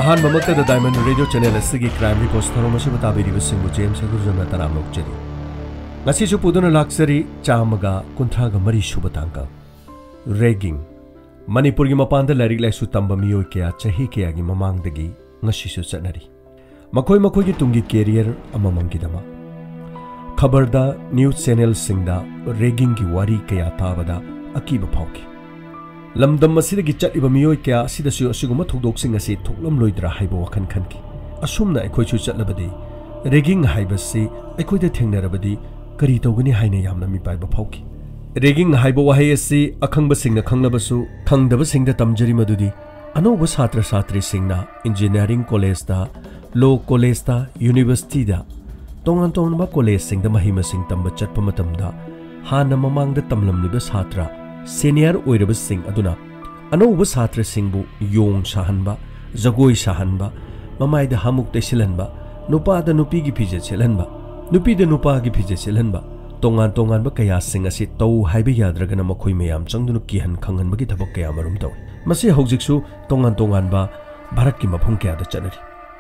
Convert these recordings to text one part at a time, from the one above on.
अहानबमक्तदा diamond radio channel असगी crime reports थरोमसे बताबिरिबसिंगु जेम्स गुरुजन तराम लोकचरी ngasisu puduna laksari chamaga kunthraga mari suba tangka ragging manipur gi mapanda larik laisu tamba miyoi kya chahi kya gi mamang dagi ngasisu chanari makoi makoi gi tungi career amamang gi dama khabarda news channel singda ragging gi wari kya tabada akiba phauki lamdam masida gi chatiba miyoi kya sida su asiguma thokdok sing asi thoklam loidra haibo wakhan khanki asumna ekhoi chu chatlabadi ragging haibasi ekhoi da thengnarabadi करी तौगनी हाइने यामना मिपाइबा फाउकी raging हाइबो वाहे असि अखंगब सिंगना खंगलबसु खंगदब सिंगदा तमजरी मदुदी अनोब छात्र छात्री सिंगना engineering college दा law college दा university दा तोंगन तोंगनबा college सिंगदा महिमा सिंग तंब चटप मतमदा हाना ममांगदा तमलमलिबा छात्र senior ओइरब सिंग अदुना अनोब छात्र सिंगबु Yong साहनबा Jagoi साहनबा ममाइदा हामुक तेसिलनबा नुपादा नुपीगी फिजे छेलनबा नुपीद नुपागी फिजे सेलहनबा तोंगान तोंगानबा कया सिंग असि तौ हाइबे याद्रगना मखोइ मयाम चंगदुनु किहन खंगनबगी थबक कया मरुम तौ मसि हौजिकसु तोंगान तोंगानबा भारत की मफम कयादा चनरी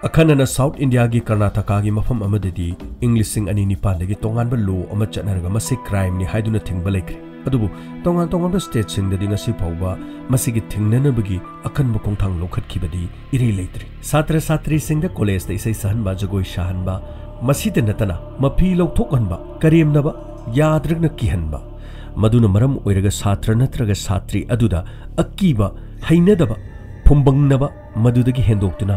अखनना साउथ इंडिया की कर्नाटका की मफम अमददी इंग्लिश सिंग अनि निपानदगी तोंगानबा लो अमा चनरगा मसि क्राइम नि हाइदुना थिंगबा लेख्रे अदुबु तोंगान तोंगानबा स्टेट सिंगददी ngasi फौबा मसिगी थिंगननबगी अखनबा कोंथांग लोखतखिबदी इरि लेत्रि छात्र छात्री सिंगदा कॉलेज दा इसै सहनबा जगोइ साहनबा मसीद नतना मफी लौथोकहनबा करेमनबा याद्रगना किहनबा मदुना मरम ओइरगा छात्र नत्रगा छात्री अदुदा अकीबा हैनदबा फुंबंगनबा मदुदगी हेंदोक्तुना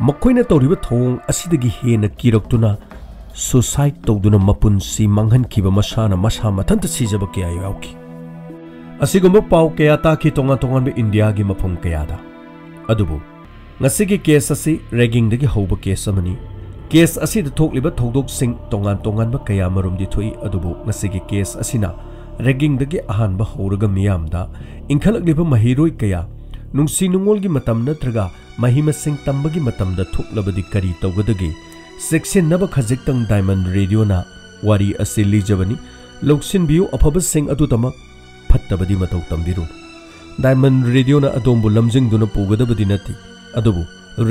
मखोइना तौरिबा थोंग असिदगी हेना किरक्तुना सुसाइड तौदुना मपुनसी मंगहनखिबा मसाना मसा मथंत सिजबा कया याउकी असिगुम्बा पाउ कया ताकि तोंगा तोंगानबा इंडिया की मफम कयादा अदुबु ngasiगी केस असि रैगिंगदगी हौबा केस अमनी केस असिद थोकलिबा थौदोक सिंग तोंगान तोंगानबा कया मरुमदि थोई अदुबु ngasiगी केस असिना रैगिंगदगी अहानबा हौरगा मियामदा इंखलकलिबा महिरोइ कया नुंगसी नुंगोलगी मतम नत्रगा महिमसिंग तंबगी मतमदा थोकलबदि करी तौगदगी सेक्शननबा खजिक्तंग डायमंड रेडियोना वारी असि लिजबनी लौक्सिन बियु अफबा सिंग अदुतमक फत्तबदि मतौ तंबिरु डायमंड रेडियोना अदोमबु लमजिंगदुना पुगदबदि नति अदुबु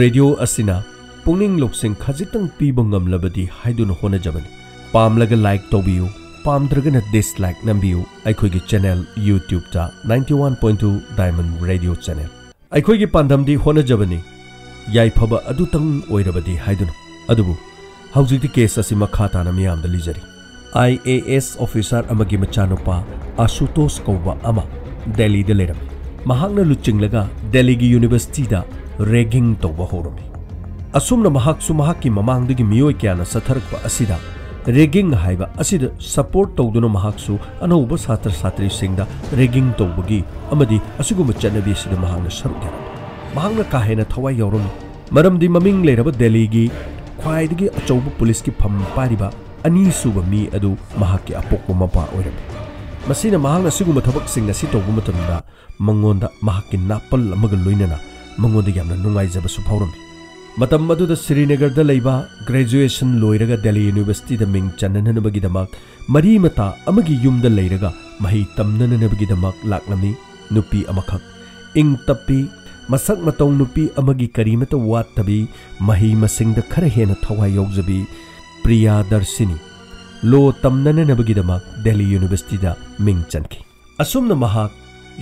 रेडियो असिना पुनिंग लोकसिंग खजितंग पीबा ngamlabadi haiduna honajabani पामलगा लाइक तौबियु पामद्रगना डिसलाइक नंबियु अखोइगी चैनल यूट्यूब ता 91.2 डायमंड रेडियो चैनल अखोइगी पांदमदि होनजबनी याइफबा अदुतंग ओइरबदि हाइदुनु अदुबु हौजिकि केस असि मखा ताना मियामदा लिजरी IAS ऑफिसर अमगी मचानुपा आशुतोष कौबा अमा दिल्ली दा लेरम महांगना लुचिंगलगा दिल्ली की यूनिवर्सिटी दा रैगिंग तौबा होरमी असुमना महाकसु महाकी ममांगदगी मियोय क्याना सथरकपा असिदा रैगिंग हाइबा असिदा सपोर्ट तौदुना महाकसु अनौबा छात्र छात्री सिंगदा रैगिंग तौबगी अमदी असुगुम चनबी सिदा महांगना सरुक महांगना काहेना थवाई यौरम मरमदी ममिंग लेरबा दिल्लीगी ख्वाइदगी अचौबा पुलिस की फम पारिबा अनीसुबा मी अदु महाकी अपोकपा मपा ओइरम मसिना महांगना सिगुम थबक सिंग असि तौबा मतमदा मंगोंदा महाकी नापल अमगा लोइनना मंगोंदा यामना नुंगाइजबसु फावरमी मतम मदुदा श्रीनगर दा लैबा ग्रेजुएशन लोइरगा दिल्ली यूनिवर्सिटी दा मिंग चन्ननबगीदमक मरी मता अमगी युमदा लैरगा मही तमननबगीदमक लाक्लमी नुपी अमखक इंग तप्पी मसक मतौ नुपी अमगी करीमता वातबी मही मसिंगदा खरा हेना थवाई यौजबी प्रिया दर्शिनी लो तमननबगीदमक दिल्ली यूनिवर्सिटी दा मिंग चनखी असुमना महाक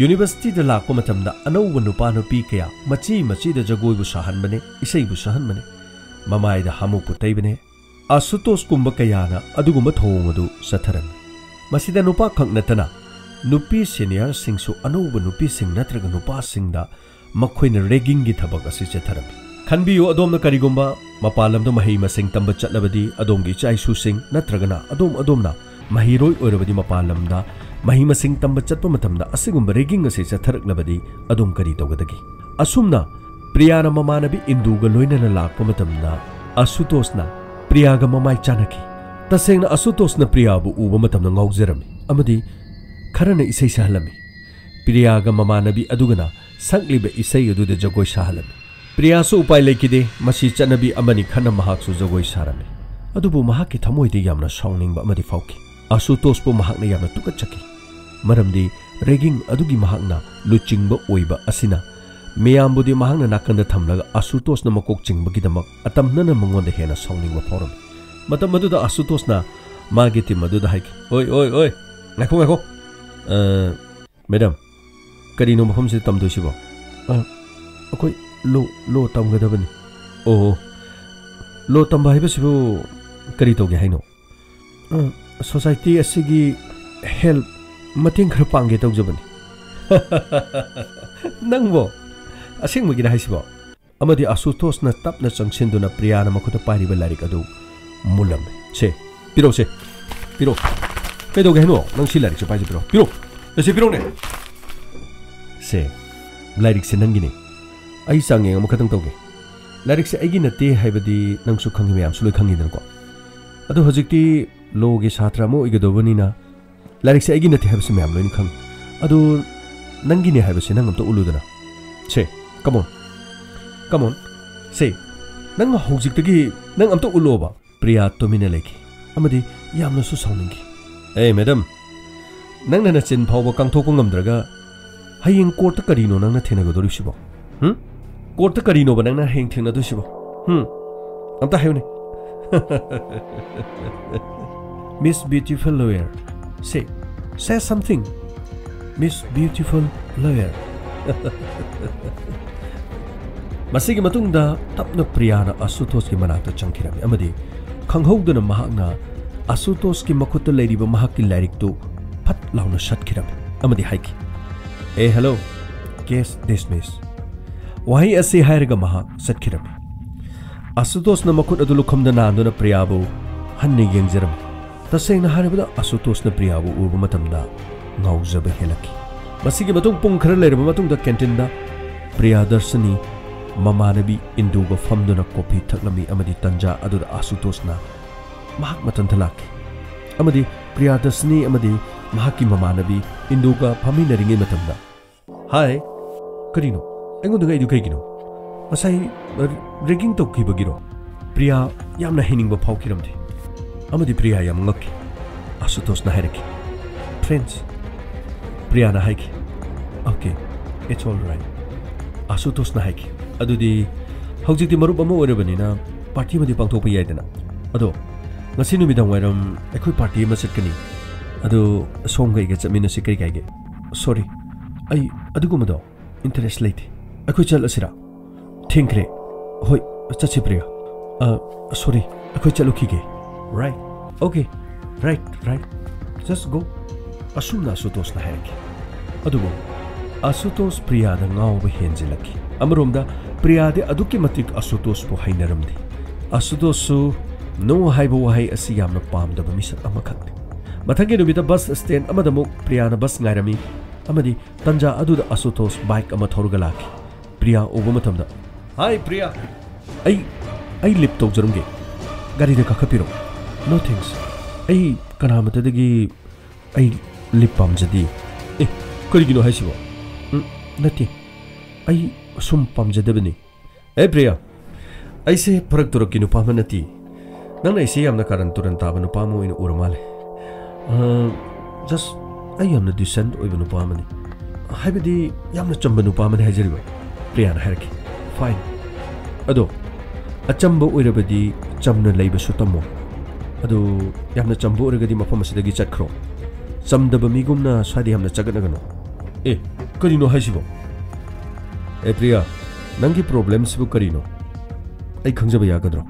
यूनिवर्सिटी दा लाको मतमदा अनौब नुपा नुपी कया मची मची दा जगोइबु साहनबने इसैबु साहनबने ममाइदा हामु पुतैबने आशुतोष कुंब कयाना अदुगुम थोंगदु सथरन मसिदा नुपा खंगनतना नुपी सीनियर सिंगसु अनौब नुपी सिंग नत्रगा नुपा सिंगदा मखोइना रैगिंग गी थबक असि चथरम खनबियो अदोमना करिगुम्बा मपालमदा मही मसिंग तंब चटलबदी अदोमगी चाइसु सिंग नत्रगना अदोमना महिरोइ ओइरबदी मपालमदा मही मसिंग तंब चटप मतमदा असिगुम रैगिंग असि चथरकलबदी अदोम करी तौगदगी असुमना प्रियाना ममानबी इंदुगा लोइनना लाकप मतमदा आशुतोषना प्रियागा ममाई चानकी तसेंगना आशुतोषना प्रियाबु उबा मतमदा ngauजरमी अमदी खरना इसै सहलमी प्रियागा ममानबी अदुगना संगलिबा इसै अदुदा जगोइ साहलमी प्रियासु उपाय लेकिदे मसी चनबी अमनी खना महाकसु जगोइ सारमी अदुबु महाकी थमोइदे यामना साउनिंगबा अमदी फाउकी आशुतोषपु महाकना यामना तुकचकी मरमदी रैगिंग अदुगी महाकना लुचिंगबा ओइबा असिना Miyambudi mahangna nakanda thamlaga Asutosh na makok chingbagidamak atamnana mangonda hena sawningba phawram. Matam maduda Asutosh na magi tim maduda haiki. Oi. Ngakho. Madam, karino mafamse tamdoisibo? Akoi lo tamgadabani. Oh. Lo tamba haibasibu kari toge haino. Society asigi help mating khara pangge tawjabani. Nangbo asing magina haisibo. Amadi Asutosh na tapna changsinduna Priya na makuta pariba larik adu mulam. Piro. Kaido ge haino nang si larik se paji piro. Piro ne. Larik se nangini. Ai sange amakatang toge. Larik se aigi nate haibadi nangsu khangi mayam suloi khangi dan ko. Adu hojikti lo ge satra mo igadobani na larik se aigi nate haibase mayam loin khang. Adu nangini haibase nangam to uludana. Come on. Nang hojiktagi nang am to uloba. Priya to mine leki. Amadi yamna su sawningi. Hey madam. Nang na chin phawba kangthok ngamdraga hayeng court karino nang na thenagodori sibo. Court karino banang na heng thena dosibo. Amta hayune. Miss Beautiful Lawyer. Say something. Miss Beautiful Lawyer. Masigi matungda tapna Priya na Asutosh ki manakta changkirami amadi khanghoudana mahakna Asutosh ki makutta leiriba mahakki larik tu phat launa shatkirami amadi haiki. Hello. Case dismissed. Wahi asi hairaga mahak satkirami. Asutosh na makut adu lukhamda nanduna Priyabu hanni yengjarami. Tasengna haribada Asutosh na Priyabu urba matamda ngaujaba helaki. Masigi matung pung khara leiraba matungda canteen Priya Darshani Mamanabi Induga famduna kopi thaklami amadi tanja aduda Asutosh na mahak matanthalaki. Amadi Priya Darshani amadi mahaki Mamanabi Induga phaminaringi matamda. Hi, karino? Engonda ga idu kaigino? Masai rigging tokibagiro. Priya yamna hiningba phawkiramdi. Amadi Priya yam ngakki. Asutosh na hairaki. Friends. Priya na haiki. Okay, it's all right. Asutosh na haiki. Adudi hawjikti marup ama oirabanina party madi pangthokpa yaidana. Ado ngasi numidang wairam ekhoi party ma chatkani. Ado somga iga chatminasi kai kaige. Sorry. Ai adugumado interest late. Ekhoi chal asira. Thinkre. Hoi chachi Priya. Sorry. Ekhoi chalukige. Right. Okay. Right. Just go. Asuna Asutosh na haiki. Adugo Asutosh Priya da ngawba henjilaki. Amaromda Priya de aduki matik Asutosh po hainaramdi. Asutosh su no haiba wahai asi yamna pamdaba misat amakhakni. Mathangi numida bus stand amadamuk Priya na bus ngairami. Amadi tanja aduda Asutosh bike ama thoruga laki. Priya uba matamda. Hi Priya. Ai lip tawjarumge. Gari da kakhapiro. No thanks. Ai kanamatadagi ai lip pamjadi. Karigino haisibo? Nati. Ai sum pamjadabani. Priya. Ai se parak turaki nupama nati. Nang naisi yamna karan turan taba nupama ina uramale. Just ai yamna decent oiba nupama ni. Haibadi yamna chamba nupama ni haijariba. Priya na hairaki. Fine. Ado achamba oirabadi chamna leiba sutamo. Ado yamna chamba oiragadi mafam asidagi chatkro. Samdaba migumna swadi hamna chaganagano. Karino haisibo? Priya, nangi problem sibu karino? Ai khangjaba yagadro.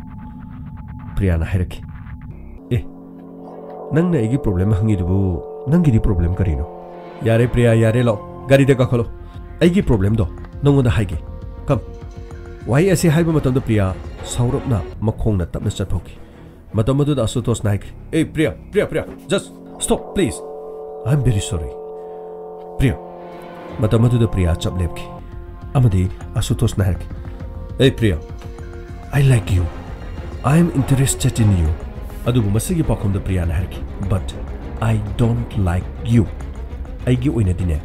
Priya na hairaki. Nangna igi problem hangidubu nangi di problem karino? Yare Priya yare lo. Gari de kakholo. Aigi problem do. Nongoda haigi. Come. Why ase haiba matamda Priya saurapna makhongna tapna chathoki. Matamadu da Asutosh na haiki. Priya. Just stop please. I'm very sorry. Priya. Matamadu da Priya chaplebki. Amadi Asutosh na hairki. Priya. I like you. I am interested in you. Adubu masigi pakhom da Priya na hairki. But I don't like you. Aigi oina dine.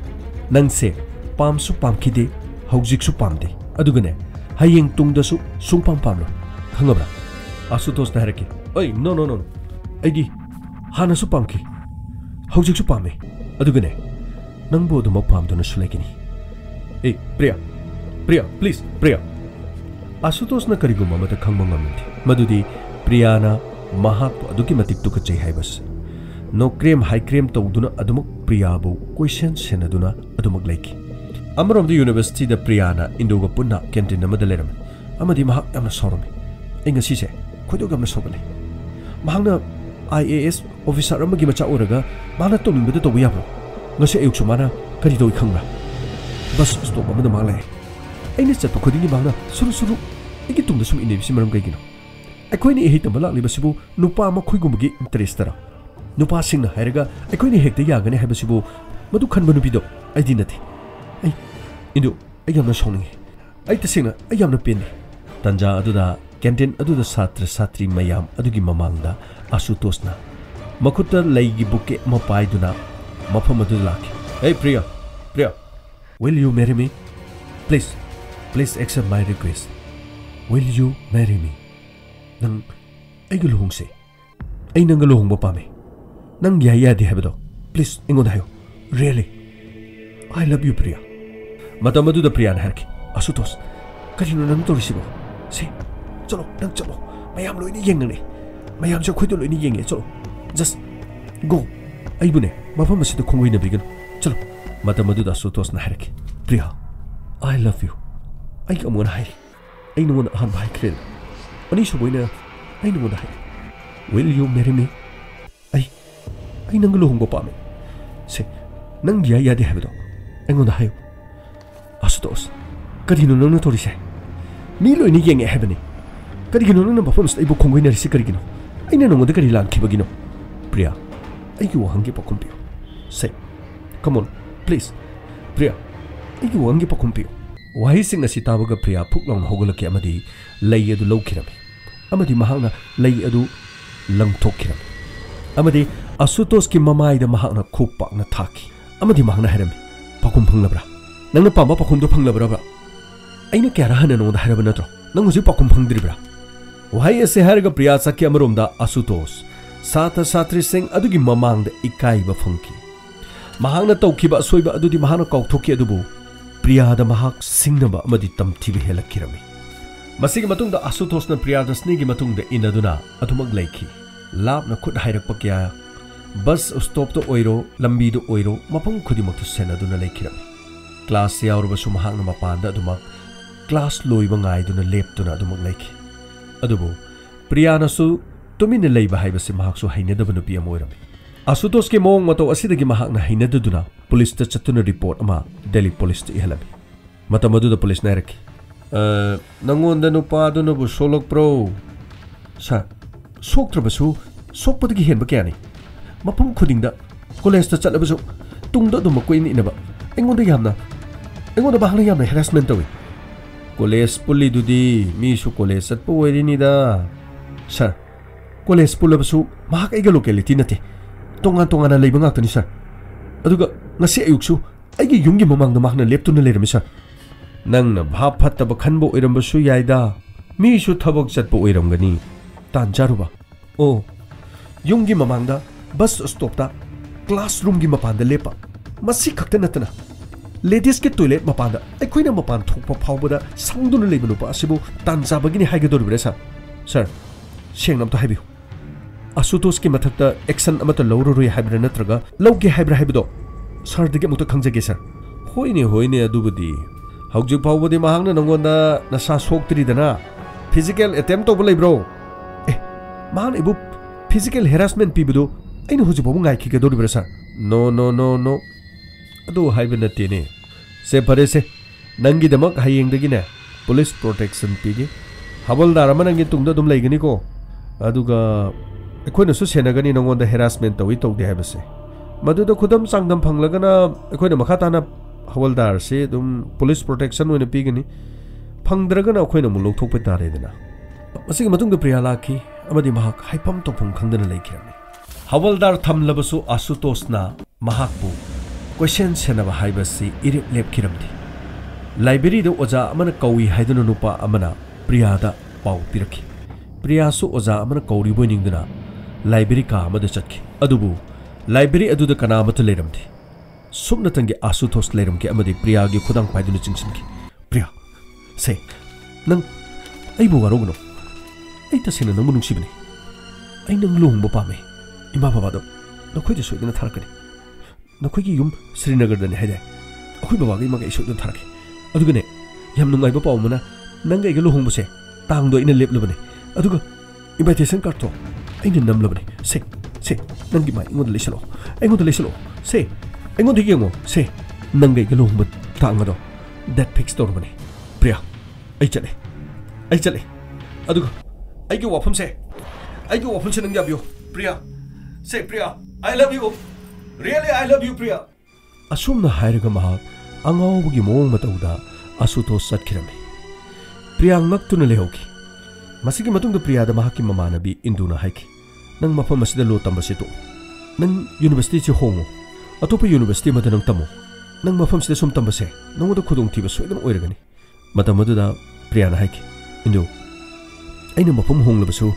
Nangse pamsu pamkide haujiksu pamde. Adugane hayeng tungda su sungpam pamlo. Khangabra. Asutosh na hairki. No. Aigi hana su pamki. Haujiksu pame. Adugane nangbo dumak pamdona sulaikini. Priya. Priya, please, Priya. Ashutoshna karigum amata khangba ngamdi. Madudi Priyana mahakpu aduki matik tukachai haibas. No cream high cream tawduna adumuk Priyabu question senaduna adumak laiki. Amarom the university the Priyana Indoga punna canteen amada leram. Amadi mahak amna sorome. Inga sise khoidoga amna sobale. Mahangna IAS officer amagi macha oraga mahna tomingbada tawbi yabro. Ngase ayuk sumana kari doi khangba. Bus stop amada malai. Aina chatpa khudingi mahna suru suru igi tungda sum inebisi maram kaigino. Akoini ehi tambala libasibu nupa ama khoigumgi interest tara. Nupa singna hairaga akoini hekte yagane habasibu madu khanba nupido aidi nati. Ai indu ayamna sawningi. Ai tasingna ayamna peni. Tanja aduda canteen aduda satra satri mayam adugi mamangda Ashutoshna makutta laigi buke mapaiduna mafam adu laki. Hey Priya, Priya, will you marry me? Please, please accept my request. Will you marry me? Nang ay galuhong se. Ay nang galuhong mapame. Nang yaya di habado. Please, ingon hayo. Really, I love you Priya. Matamadu da Priya na harki. Ashutosh, karino nang torisibo. Se, chalo, nang chalo. Mayam lo ini yeng nang Mayam siya khoido lo ini yeng chalo. Just go. Ay bune, mafam masito khongway na bigan. Chalo. Matamadu da Ashutosh na harki. Priya, I love you. Ay kamuan hai. Ay naman ahan bahay kren. Ani suboy na ay naman hai. Will you marry me? Ay nang galuhong pa me. Se, nang yaya di habido. Ay ngon hayo. Ashutosh, karino nang natori siya. Milo ini yeng e habani. Karigino nang mafam sa ibo khongway na risi karigino. Ay nanong da karilang kibagino. Priya, ay kiwahangi pa kumpiyo. Say, come on, please. Priya, ay kiwahangi pa kumpiyo. Wahising na si tawaga Priya puklong hogolaki amadi lay adu lawkirami. Amadi mahangna lay adu langtokirami. Amadi Ashutosh ki mamay da mahangna kupak na taki. Amadi mahangna harami. Pakum panglabra. Nang napama pakum do panglabra ba? Ay na kaya rahanan nung daharaba na to. Nang usi pakum pangdribra. Wahay ese haraga Priya saki amarom da Ashutosh. Sata satri sing adugi mamang da ikay ba fangki. Mahangna tawkiba soyba adu di mahangna kautoki adubu. Priya da mahak singnaba amadi tamtibi helakirami. Masigi matungda Ashutosh na Priya da snigi matungda inaduna atumag laiki. Lap na khut hairakpa kya bus stop to oiro lambi do oiro mapang khudimak to senaduna laikirami. Class yaurba su mahak na mapanda adumak class loiba ngai duna leptuna adumak laiki. Adubu Priya na su tumin laiba haibasi mahak su hainadaba nupi amoirami. Ashutosh ke mong mato asidagi mahak na hainaduduna police ta chatuna report ama Delhi police ta ihalami. Matamadu da police na iraki. Nangonda nupa duna bu solok pro. Sa sok trabasu sok patagi hen ba kya ni? Mapum khudingda college ta chatlabasu tungda duma ko ini inaba. Engonda yamna. Engonda bahang yamna harassment tawi. College puli dudi mi su college sat po weri ni da. Sa college pulabasu mahak aiga locality nate. Tongan-tongan na laibang akta ni sir. Aduga ngasi ayuksu aigi yunggi mamangda mahna leptuna leirami sir. Nang na bhaphatta ba khanbo oirambasu yaida. Mi su thabak chatpo oiramgani. Tanjaruba. Oh. Yunggi mamangda bus stop ta classroom gi mapanda lepa. Masi khakta natana. Ladies ke toilet mapanda. Aikoina mapan thokpa phawbada sangduna leibanu pa asibu tanjabagini haigadorbre sir. Sir. Sengnam to haibiu. Ashutosh ki mathakta action amata lawrurui haibra natraga lawge haibra haibido sir dege muta khangjage sir. Hoine adubudi hawjik phawbadi mahangna nangonda nasa soktri dana physical attempt to bulai bro. Mahang ibu physical harassment pibudo aina hoji babu ngai ki gadori bra sir. No adu haibna tene se pare se nangi damak hayeng dagi na police protection pige hawaldar amanangi tungda dum laigani ko aduga akoina su senagani nangonda harassment tawi tawde habase maduda khudam sangdam phanglagana akoina makhatana hawaldar se dum police protection oina pigani phangdragana akoina mulok thokpa tare dina masigi matungda Priya laki amadi mahak haipam tokpham khangdana laikirami. Hawaldar thamlabasu Ashutoshna mahakbu question senaba haibasi irip lepkiramdi. Library da oja amana kawi haiduna nupa amana Priya da pau piraki. Priya su oja amana kauri boiningduna library ka amada chatki. Adubu library aduda kana amata leiramdi. Sumna tangi Ashutosh leiramki amadi Priya gi khudang paiduna chingsinki. Priya se nang ai bu warogno ai ta sina nang munung sibani ai nang luhung ba pame ima baba do nokhoi de soidna tharakani nokhoi gi yum Srinagar dani haida akhoi baba gi maga isoidna tharaki adugane yam nungai ba pawmana nang ga luhung bu se tang do ina leplubani aduga invitation card to aina namlabani se nang gi mai ngod lesalo ai ngod lesalo se ai ngod gi ngo se nang ga luhung ba tang do that fix to bani priya ai chale aduga ai gi wafam se nang ya bio priya say Priya I love you really I love you Priya asumna hairaga maha angawbugi moong matauda Asutos satkirame Priya ngaktuna lehoki masigi matungda Priya da mahaki mamanabi induna haiki nang mafam asida lo tamba sito nang university chi hongo atopa university mada nang tamo nang mafam sida sum tamba se nangoda khudong thiba soidam oiragani matamadu da Priya na haiki indu aina mafam honglabasu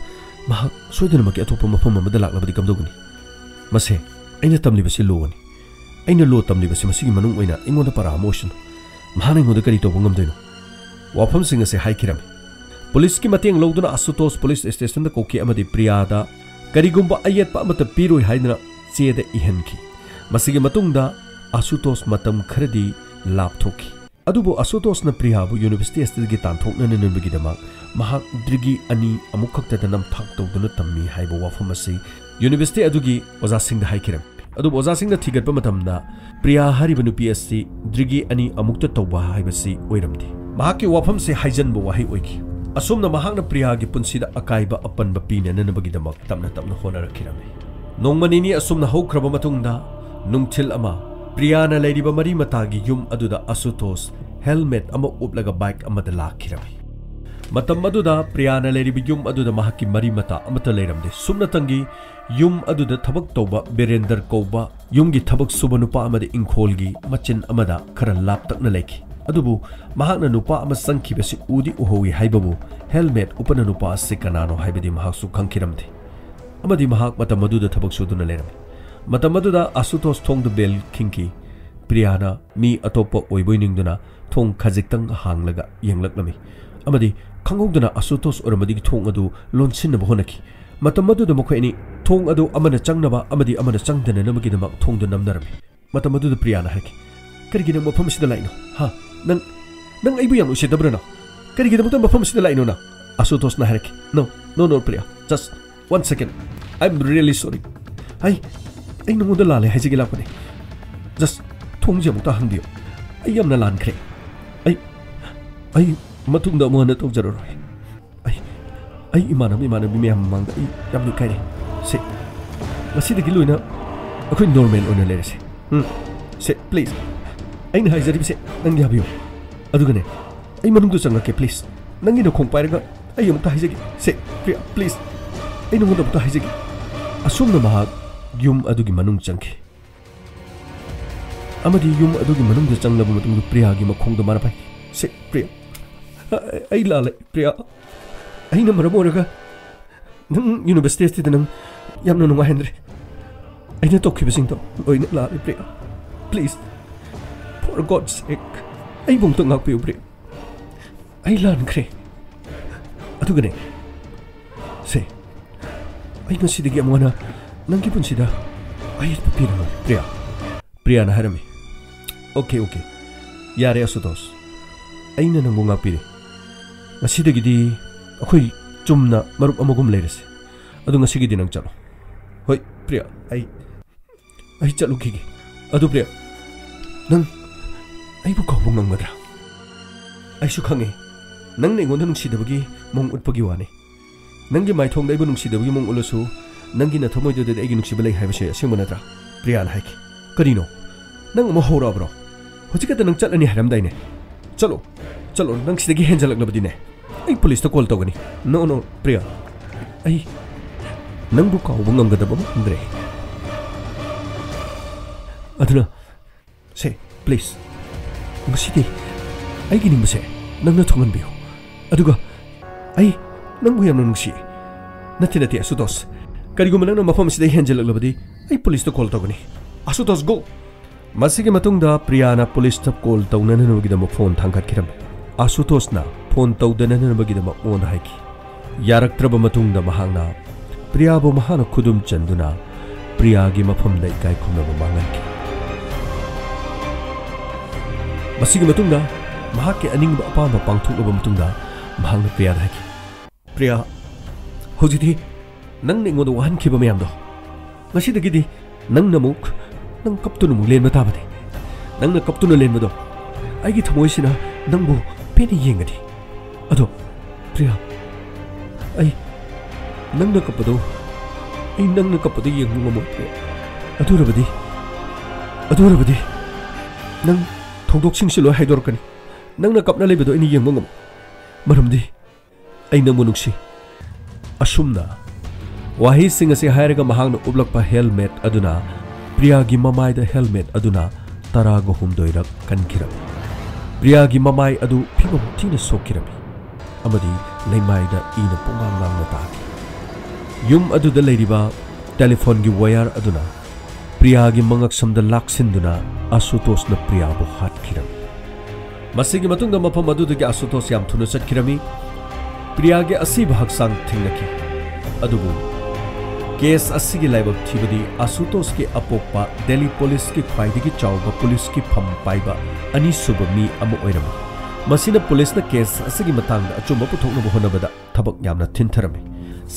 mahak soidana maki atopa mafam amada laklabadi kamdogani mase aina tamlibasi lo ani aina lo tamlibasi masigi manung oina ingoda para emotion mahana ingoda kari to ngamdeno wafam singa se haikirame police ki mateng loduna Asutos police station da koki amadi Priya da karigumba ayat pa amata piroi haidna cheda ihanki masigi matungda Asutos matam kharadi lapthoki adubo Asutos na Priya bu university estate gi tanthokna ne nbigi dama mahak drigi ani amukhakta da nam thak tawduna tammi haibo wafam asi university adugi oza singda haikiram adubo oza singda thigatpa matamda Priya hariba nupi asi drigi ani amukta tawba haibasi oiramdi mahaki wafam se haijanbo wahi oiki asumna mahakna Priya gi punsida akaiba apanba pina nanabagi damak tamna honarakirame nongmanini asumna haukraba matungda nungthil ama Priya na leiriba mari matagi yum aduda Asutos helmet ama uplaga bike amada lakhirame matam aduda Priya na leiriba yum aduda mahaki mari mata amata leiramde sumna tangi yum aduda thabak tawba Berender Kauba yumgi thabak suba nupa amade ingkholgi machin amada khara laptakna leki adubu mahakna nupa ama sangkhibasi udi uhowi haibabu helmet upana nupa ase kanano haibadi mahaksu khangkiramde amadi mahak matam aduda thabak suduna leirame matam aduda Asutos thong the bell kingki Priya na mi atopa oiboiningduna thong khajiktang hanglaga yenglaklami amadi khangogduna Asutos oramadi thong adu lonsinna bahonaki matam aduda mokhaini thong adu amana changnaba amadi amana changdana namagi damak thong du namnarami matam aduda Priya na haki karigina mafam sida laino ha nang aibu yang usidabrana karigina mutam mafam sida laino na Asutos na haki no Priya just 1 second I'm really sorry ai nangunda lale haijigi lakone just thongje mukta hangdiyo ai yamna lankhre ai matungda mohana tawjaroroi ai imana miyam mangda ai yamnu kaire se masidagi loina akhoi normal ona lerese se please ai na haijari se nang yabiyo adugane ai manungdu changake please nangi no khongpairaga ai yamta haijagi se please ai nangunda mukta haijagi asumna mahak yum adugi manung changke amadi yum adugi manung de changlaba matung Priya gi makhongda mara pai se Priya ai lale Priya ai na maramoraga nang university sti nang yamna nunga hendre ai na tokhi basing to oina lale Priya please for God's sake ai bung to ngak piu Priya ai lan kre adugane se ai na sidigi amwana nangki punsida ayat papira Priya na harami okay yare Asutos aina nang bunga pire ngasidagidi akhoi chumna marup amagum leirase adu ngasigidi nang chalo hoi Priya ai chalu kigi adu Priya nang ai bu kawung ngadra ai su khange nang ne ngonda nungsidabagi mong utpagi wane nanggi mai thong dai bu nungsidabagi mong ulasu nangi na thomoy de egi nuksi belai haibase asembanatra Priya na haiki karino nang mo hora bro hojikata nang chalani haram daine chalo nang sidagi henjalak labadine ai police to call togani no Priya ai nang bu kaw bungam gada bam andre aduna say please ngasidi ai gini mase nang na thongan biyo aduga ai nang bu yam nungsi nati Asutos kariguma nang mafam sida henjalak labadi ai police to call togani Asutos go masigi matungda Priya na police to call tawna nanu gida mo phone thangkat kiram आशुतोषना phone तौदननबगीदमक मोन हाइकी यारक्त्रब मतुंगदा महांगना प्रियाबु महाना खुदुम चंदुना प्रियागी मफमदा इकाई खुमनबु मांगनकी मसिगी मतुंगदा महाके अनिंगबा अपामा पांगथोकलब मतुंगदा महांगना प्रिया हाइकी प्रिया होजिदि नंग निंगोद वहनखिबा मयामदो ngasidagiди nang namuk nang kaptunu mu lenba tabade nang na kaptunu lenbado aigi thamoisina nangbu peni yengadi ado priya ai nang na kapado ai nang na kapado yengu ngamo adurabadi nang thongdok singsilo haidorkani nang na kapna lebado ini yengu ngamo maramdi ai namu nungsi asumna wahi singa se hairaga mahangna ublakpa helmet aduna प्रियागी ममाई द helmet अदुना तरागो हुमदोइरक कनखिरम प्रियागी ममाई अदु फिबम थिन सोकिरमी अमदी लेमाई द इन पुंगांग लांगना ताकी युम अदुदा लेरिबा टेलीफोन गी वायर अदुना प्रियागी मंगक समद लाक्सिंदुना आशुतोष न प्रियाबो हाटखिरम मसिगी मतुंग मफम अदुदगी आशुतोष याम थुना चटखिरमी प्रियागी असीब हक्सांग थिंगनखि अदुबु केस असिगी लाइबक थिबदी आशुतोष के अपोपा दिल्ली पुलिस की ख्वाइदगी चाउबा पुलिस की फम पाइबा अनिसुब मी अमु ओइरम मसिना पुलिस न केस असिगी मतंग अचुंबा पुथोकनबो होनबदा थबक यामना थिनथरमे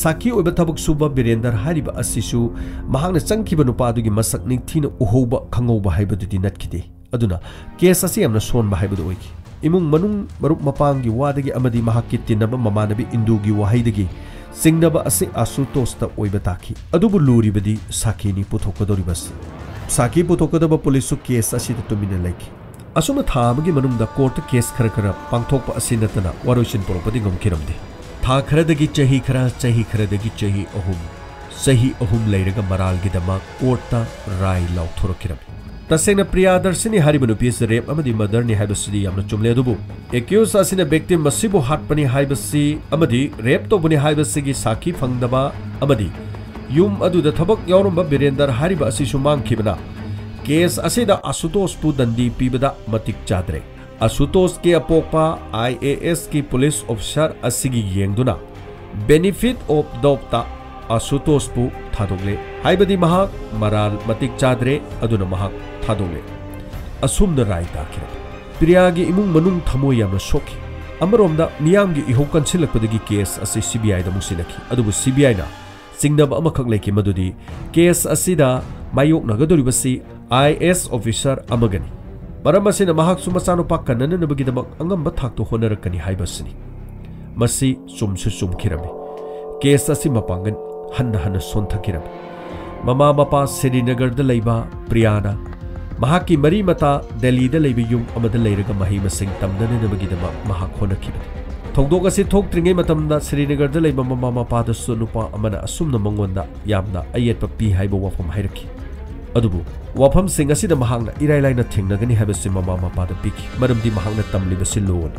साखी ओइबा थबक सुबा बिरेंदर हारिबा असिसु महांगना चंखिबा नुपादुगी मसक निथिना उहोबा खंगौबा हाइबदुदी नटखिदे अदुना केस असि यामना सोनबा हाइबदु ओइकी इमुंग मनुंग मरुप मपांगी वादगी अमदी महाक्की तिनबा ममानबी इंदुगी वाहाइदगी सिंगनबा असे आशुतोषता ओइबा ताखी अदुबु लुरिबदी साखीनी पुथोकदोरिबस साखी पुथोकदबा पुलिसु केस असिदा तुमिना लाइकी असुम थामगी मनुंगदा कोर्ट केस खर खर पांगथोकपा असि नतना वारोइसिन पोरपदी गमखिरमदे था खरदगी चही खरदगी चही अहुम लैरगा मरालगिदमा कोर्टता राय लाउथोरकिरमी तसेंगना प्रियादर्शिनी हारिबा नुपीस रेप अमदी मर्डरनी हाइबसिदी यामना चुमले अदुबु एक्यूज असिना व्यक्ति मसिबु हाटपनी हाइबसि अमदी रेप तोबनी हाइबसिगी साखी फंगदबा अमदी युम अदुदा थबक यावरंबा बिरेंदर हारिबा असिसु मांगखिबना केस असिदा आशुतोषपु दंडी पीबदा मतिक चाद्रे आशुतोष के अपोपा IAS की पुलिस ऑफिसर असिगी येंगदुना बेनिफिट ऑफ डॉपता आशुतोषपु थादोगले हाइबदी महाक मराल मतिक चाद्रे अदुना महाक थादोगले असुमना राय ताखिरे प्रियागी इमुंग मनुंग थमो यामना सोखि अमरोमदा मियामगी इहो कंसिलकपदगी केस असि CBI दा मुसिनखि अदुबु CBI ना सिंगनब अमखक लेखि मदुदी केस असिदा मायोकनगदोरिबसि IAS ऑफिसर अमगनी मरम असिना महाक सुमचानुपा कन्ननबगीदमक अंगंबा थाक्तो होनरकनी हाइबसनि मसि सुमसु सुमखिरमे केस असि मपांगन हन्ना हन्ना सोंथकिरमे ममा मपा श्रीनगर द लैबा प्रियाना महाकी मरी मता दिल्ली द लैबा युम अमदा लैरगा मही मसिंग तमदननबगीदमक महाक होनखिबने थोंदोक असि थोक्त्रिङै मतमदा श्रीनगर द लैबा ममा मपा द सुनुपा अमना असुमना मंगोंदा यामना अयेतपा पी हाइबा वफम हाइरखि अदुबु वफम सिंग असिदा महांगना इराइलाइना थेंगनगनि हाइबसि ममा मपा द पिखि मरमदि महांगना तमलिबसि लोन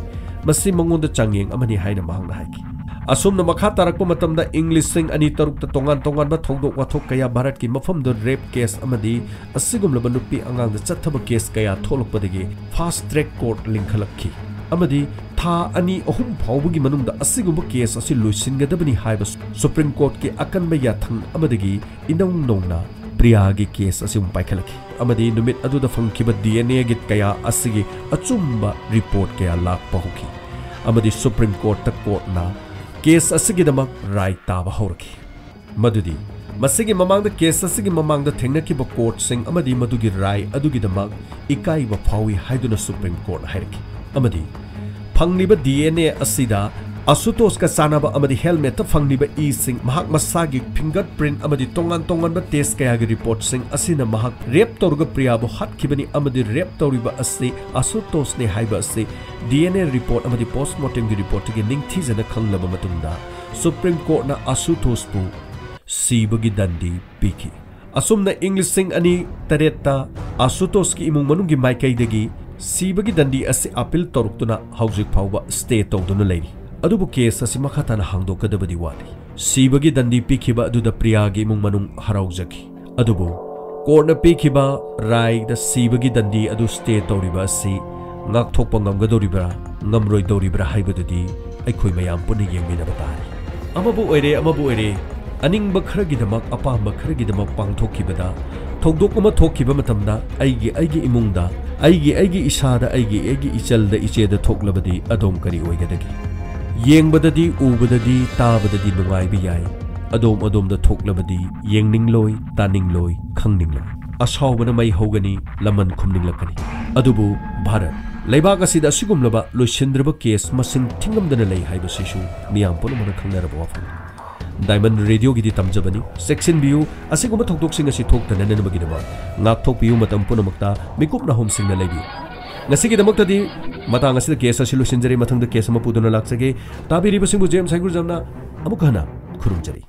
मसि मंगोंदा चांगेंग अमनि हाइना महांगना हाइखि असुमना मखा तारकपा मतमदा इंग्लिश सिंग अनि तरुक तोंगान तोंगान थोंदोक वाथोक कया भारत की मफम द रेप केस अमदी असिगुमलबा नुपी अंगांग द चथबा केस कया थोलकपदगी फास्ट ट्रैक कोर्ट लिंखलखि अमदी था अनि अहुम फाउबगी मनुंगदा असिगुम केस असि लुसिनगदबनी हाइबा सुप्रीम कोर्ट के अकनबा याथंग अमदगी इनौं नौना प्रियागी केस असि पाइखलखि अमदी नुमित अदुदा फंखिबा DNA गित कया असिगी अचुम्बा रिपोर्ट कया लाकपा होखि अमदी सुप्रीम कोर्ट त कोर्टना केस असिगिदमक राय ताबा हौरखि मदुदी मसिगी ममांग द केस असिगी ममांग द थेंगनखिबा कोर्ट सिंग अमदी मदुगी राय अदुगिदमक इकाइबा फावी हाइदुना सुप्रीम कोर्ट हाइरखि अमदी फंगलिबा DNA असिदा आशुतोष का चानबा अमदी हेलमेट फंगलिबा ई सिंग महाक मसागी फिंगरप्रिंट अमदी तोंगान तोंगानबा टेस्ट कयागी रिपोर्ट सिंग असिना महाक रेप तौरगा प्रियाबु हटखिबनी अमदी रेप तौरिबा असि आशुतोष ने हाइबा असि DNA रिपोर्ट अमदी पोस्टमार्टम की रिपोर्ट की निंगथीजना खंगलबा मतुंगदा सुप्रीम कोर्ट ना आशुतोषपु सीबगी दंडी पीखि असुमना इंग्लिश सिंग अनि तरेता आशुतोष की इमुंग मनुंगी माइकैदगी सीबगी दंडी असि अपील तौरुक्तुना हौजिक फाउबा स्टे तौदुना लैरि अदुबु केस असि मखाताना हांगदोकदबदी वाली सीबगी दंडी पीखिबा अदुदा प्रियागी इमुंग मनुंग हराउजखि अदुबु कोर्टना पीखिबा राय द सीबगी दंडी अदु स्टे तौरिबा असि ngakthokpa ngamgadoribra ngamroidoribra haibadudi aikhoi mayam punna yengminaba tari amabu oire aningba kharagidamak apamba kharagidamak pangthokibada thogdok ama thokkiba matamda aigi imungda aigi isada aigi ichalda icheda thoklabadi adom kari oigadagi yengbadadi ubadadi tabadadi nungaibi yai adom da thoklabadi yengningloy taningloi khangningloi asawbana mai hogani laman khumninglakani adubu bharat leibak asida sigumlaba loisindrba case masing thingamdana lei haiba sisu miyam punamana khangnaraba wafam Diamond Radio gidi tamjabani section view asiguma thokdok sing asi thokta nananabagi dama ngak thok view matam punamakta mikupna hom sing na lebi ngasigi damakta di matang asida case asi losinjari mathangda case ama puduna laksage tabiri basingbu James Haigur jamna amukana khurumjari